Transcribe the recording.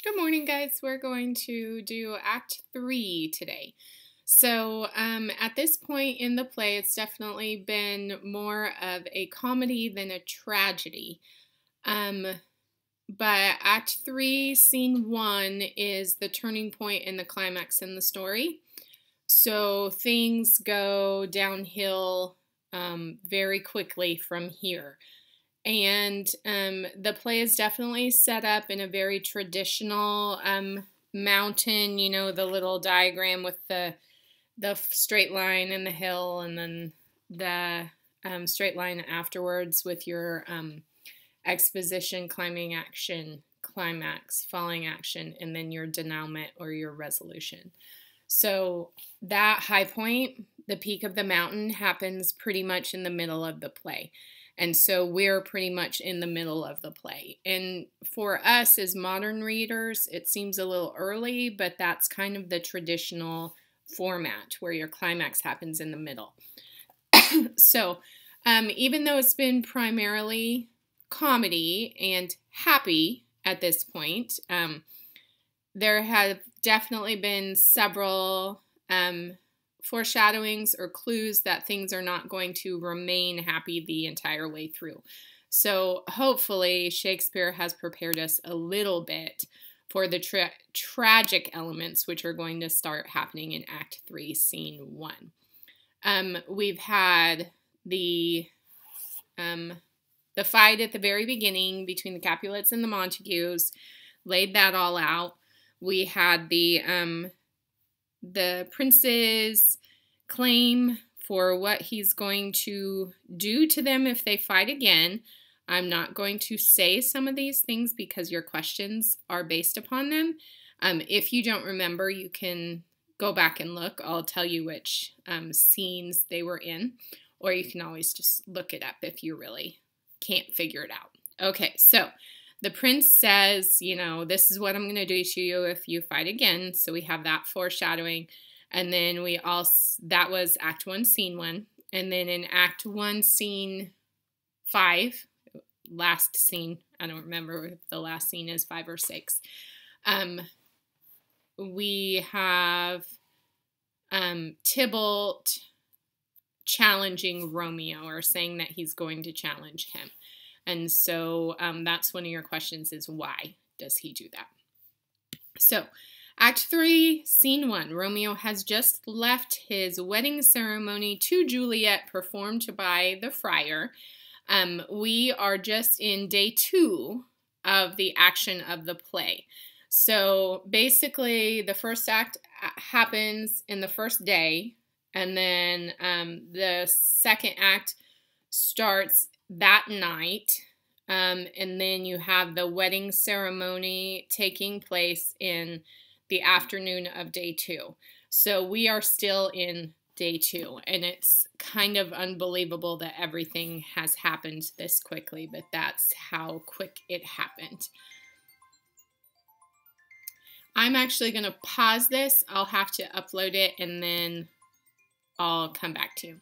Good morning, guys. We're going to do Act 3 today. So, at this point in the play, it's definitely been more of a comedy than a tragedy. Um, but Act 3, Scene 1 is the turning point and the climax in the story. So, things go downhill very quickly from here. And the play is definitely set up in a very traditional mountain, you know, the little diagram with the straight line and the hill, and then the straight line afterwards with your exposition, climbing action, climax, falling action, and then your denouement or your resolution. So that high point, the peak of the mountain, happens pretty much in the middle of the play. And so we're pretty much in the middle of the play. And for us as modern readers, it seems a little early, but that's kind of the traditional format where your climax happens in the middle. So even though it's been primarily comedy and happy at this point, there have definitely been several foreshadowings or clues that things are not going to remain happy the entire way through. So hopefully Shakespeare has prepared us a little bit for the tragic elements, which are going to start happening in Act 3, Scene 1. We've had the fight at the very beginning between the Capulets and the Montagues, laid that all out. We had the prince's claim for what he's going to do to them if they fight again. I'm not going to say some of these things because your questions are based upon them. If you don't remember, you can go back and look. I'll tell you which scenes they were in, or you can always just look it up if you really can't figure it out. Okay, so the prince says, you know, this is what I'm going to do to you if you fight again. So we have that foreshadowing. And then that was Act 1, Scene 1. And then in Act 1, Scene 5, last scene, I don't remember if the last scene is 5 or 6, we have Tybalt challenging Romeo, or saying that he's going to challenge him. And so that's one of your questions, is why does he do that? So Act 3, Scene 1. Romeo has just left his wedding ceremony to Juliet, performed by the friar. We are just in day 2 of the action of the play. So basically the first act happens in the first day, and then the second act starts that night, and then you have the wedding ceremony taking place in the afternoon of day 2. So we are still in day 2, and it's kind of unbelievable that everything has happened this quickly, but that's how quick it happened. I'm actually going to pause this. I'll have to upload it, and then I'll come back to you.